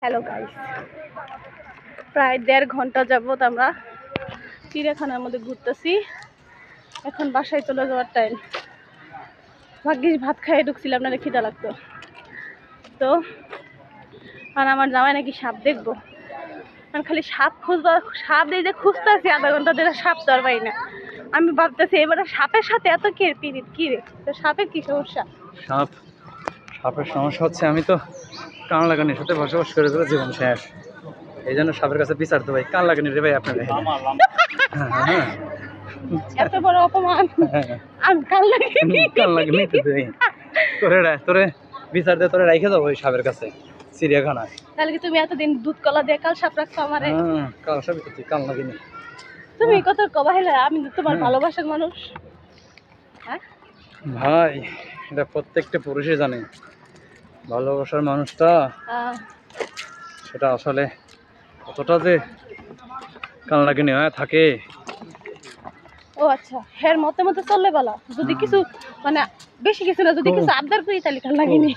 Hello guys, প্রায় 1.5 ঘন্টা যাবত আমরা চিড়িয়াখানার মধ্যে ঘুরতেছি। এখন বাসায় চলে যাওয়ার টাইম। ভাগ্যিস ভাত খাইয়ে ঢুকছিলাম, না খিদা লাগতো তো। আর আমার জামাই নাকি সাপ দেখবো, আমি খালি সাপ খুঁজবো, সাপ এই যে খুঁজতেছি আধা ঘন্টা ধরে, সাপ তো আর পাই না। আমি ভাবতেছি এবারে সাপের সাথে এত কে পিরিত কি রে, তো সাপের কি সমস্যা? সাপের সমস্যা হচ্ছে আমি তো কান লাগানির সাথে বসবাস করে করে জীবন শেষ। এই জন্য সাপের কাছে বিচারতে ভাই, কান লাগানি রে ভাই আপনার। এত বড় অপমান! আমি কান লাগানি তোরে বিচার দিয়ে তোরে রাইখে যাবো ওই সাপের কাছে চিড়িয়াখানায়। তাহলে কি তুমি এতদিন দুধ কলা দিয়ে কাল সাপ রাখছো আমারে? কাল সাপ তো তুই কান লাগিনি। তুমি কত কবাইলা, আমি তোমার ভালোবাসার মানুষ। হ্যাঁ ভাই, এটা প্রত্যেকটা পুরুষই জানে ভালোবাসার মানুষটা সেটা আসলে কতটা যে কান লাগিনি হয়ে থাকে। ও আচ্ছা, হের মতে মতে চললে বলা, যদি কিছু মানে বেশি কিছু না, যদি কিছু আবদার করি তাহলে কাল লাগিনি।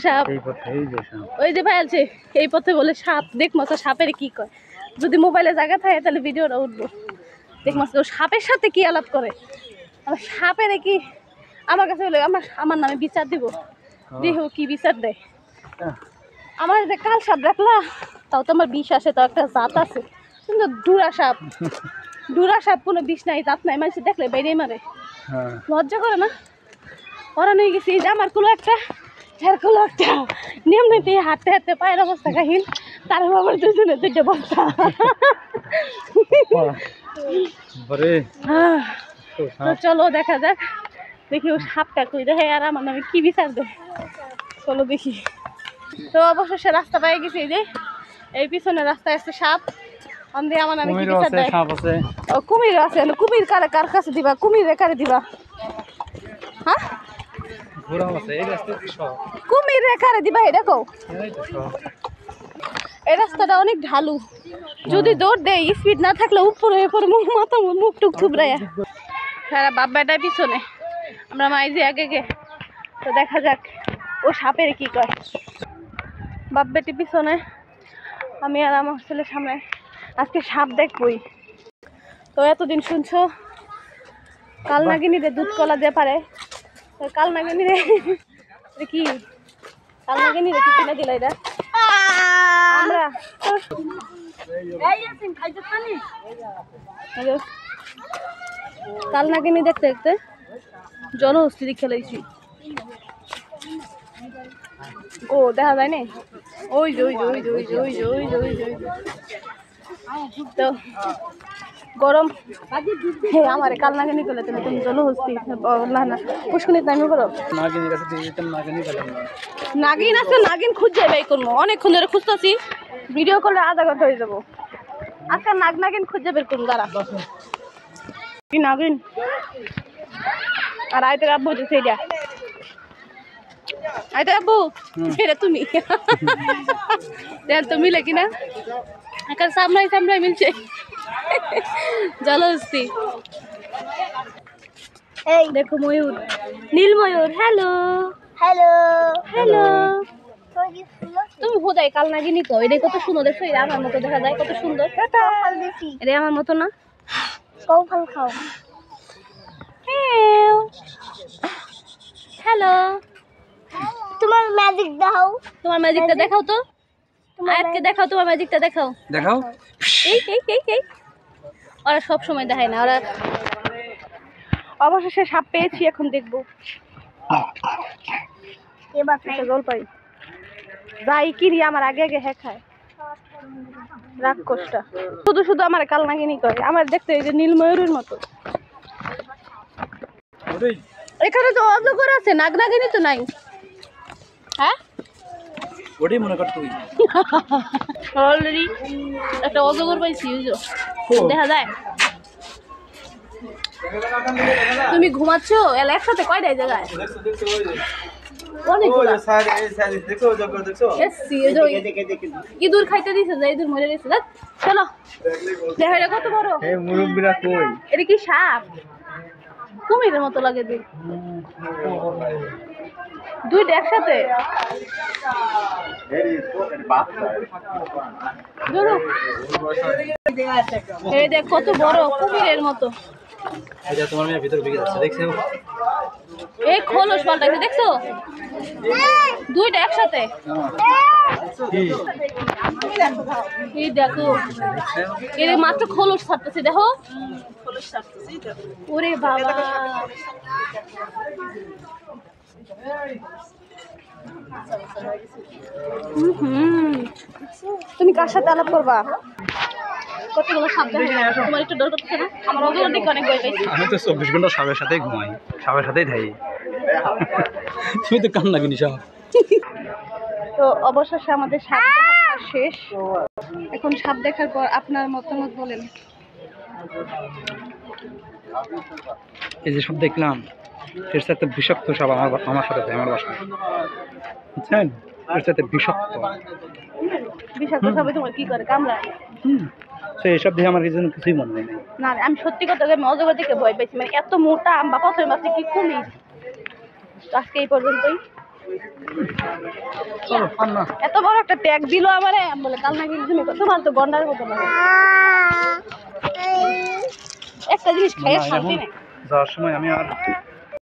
সাপ ওই যে ভাই আছে এই পথে বলে সাপ দেখমাস, সাপের কি কয়? যদি মোবাইলে জায়গা থাকে তাহলে ভিডিওটা উঠবো। দেখমাস ও সাপের সাথে কি আলাপ করে, সাপের কি আমার কাছে বলে আমার নামে বিচার দিব। দেহ কি বিচার দেয় আমার, যে কাল সাপ রাখলা তাও তো আমার বিষ আসে, তাও একটা জাত আছে, কিন্তু ডুরা সাপ কোনো বিষ নাই, জাত নাই, মানুষ দেখলে বাইরে মারে। লজ্জা করে না? ওরা নিয়ে গেছি যে আমার কুলো একটা, হের কুলো একটা, নিয়ম নীতি হাঁটতে হাঁটতে পায়ের অবস্থা কাহিল, তার আবার দুজনে দুইটা বস্তা। চলো দেখা যাক, দেখি ও সাপটা কই দেখে আর আমার নামে কি বিচার দেয়। চলো দেখি। তো অবশেষে রাস্তা পাই গেছি, এই যে এই পিছনে রাস্তায় আছে সাপ, আমার নামে কি বিচার দেয়। ও কুমির আছে, কুমির কার কাছে দিবা, কুমির কারে দিবা? হ্যাঁ কুমির কারে দিবা এটা কও। এই রাস্তাটা অনেক ঢালু, যদি দৌড় দেয় স্পিড না থাকলে উপরে মাথা মুখ টুক থুবরাইয়া। হ্যাঁ বাপ বেটার পিছনে, আমরা মাইজি আগে গে। তো দেখা যাক ও সাপের কি কয়। বাপ বেটি পিছনে, আমি আর আমার ছেলের সামনে। আজকে সাপ দেখবই। তো এতদিন শুনছো কাল নাগিনীরে দুধ কলা দিয়ে পারে, কাল নাগিনীরে কি, কাল নাগিনীরে কি কিনে দিল এটা আমরা? কাল নাগিনী দেখতে দেখতে জনহস্তি খেলাইছি। ও দেখা যায় না, ওই যে ওই যে ওই যে ওই যে ওই যে ওই যে ওই যে ওই যে। তো গরম আমার কাল নাগিনী করলে তুমি তুমি জলহস্তি না না পুষ্কনিত নামি করো। নাগিন আছে, নাগিন খুঁজে বাই করবো, অনেকক্ষণ ধরে খুঁজতেছি, ভিডিও করলে আধা ঘন্টা হয়ে যাবো। আজকে নাগিন খুঁজে বের করুন দাঁড়া। কি নাগিন আর আইতে রাখবো যে সেইটা, আইতে রাখবো সেটা তুমি তো মিলে কিনা এখন সামনে মিলছে জলহস্তি। এই দেখো ময়ূর, নীল ময়ূর। Hello hello hello. তুমি বোধাই কাল নাগিনি তো, এটা কত সুন্দর দেখছো, এটা আমার মতো দেখা যায়, কত সুন্দর। এটা আমার মতো না, ফল খাও। হ্যালো, তোমার ম্যাজিক দেখাও, তোমার ম্যাজিকটা দেখাও তো, আয়াতকে দেখাও, তোমার ম্যাজিকটা দেখাও। এই এই এই এই ওরা সব সময় দেখায় না, ওরা। অবশেষে সাপ পেয়েছি, এখন দেখবো। জলপাই যাই কিরি আমার আগে আগে হ্যাঁ খায় রাক্ষসটা, শুধু শুধু আমার কাল নাগিনী করে, আমার দেখতে এই যে নীল ময়ূরের মতো। এখানে তো অজগর আছে, নাগ নাগিনী তো নাই। হ্যাঁ ওটাই মনে কর তুই। অলরেডি একটা অজগর পাইছি, দেখা যায়। তুমি ঘুমাচ্ছ একসাথে কয়টাই জায়গায়? ইঁদুর খাইতে দিছে, ইঁদুর মরে গেছে। চলো দেখা যায় কত বড়। এটা কি সাপ? কুমিরের মতো লাগে। দুইটা একসাথে ধরো। এই দেখ কত বড় কুমিরের মতো। এটা তোমার মেয়ের ভিতরে ঢুকে যাচ্ছে দেখছো? এই খোলস পাল্টাইছে দেখছো? দুইটা একসাথে। এই দেখো এর মাত্র খোলস ছাড়তেছে দেখো। ওরে বাবা তুমি কার সাথে আলাপ করবা? কতগুলো সাপ দেখো, তোমার একটু ডর করতেছে না? আমার ওদের দিকে অনেক ভয় পাইছি। আমি তো 24 ঘন্টা সাপের সাথেই ঘুমাই, সাপের সাথেই থাকি। তুমি তো কান লাগিনি সাপ। তো অবশেষে আমাদের সাপ দেখা শেষ। এখন সাপ দেখার পর আপনার মতামত বলেন। এই যে সব দেখলাম এর সাথে বিষাক্ত সাপ আমার সাথে আমার বাসায়, বুঝছেন? এর সাথে বিষাক্ত বিষাক্ত সাপে তোমার কি করে কামড়ায়? তো এইসব দিয়ে আমার কিছুই মনে হয় না। না আমি সত্যি কথা আমি অজগর দিকে ভয় পাইছি, মানে এত মোটা আম্বা পাথরের মাঝে কি কুমির। আজকে এই পর্যন্তই। এত বড় একটা ট্যাগ দিল আমারে, বলে কাল নাকি তুমি তোমার তো গন্ডার মতো লাগে। একটা জিনিস খাইয়ে শান্তি নেই। যাওয়ার সময় আমি আর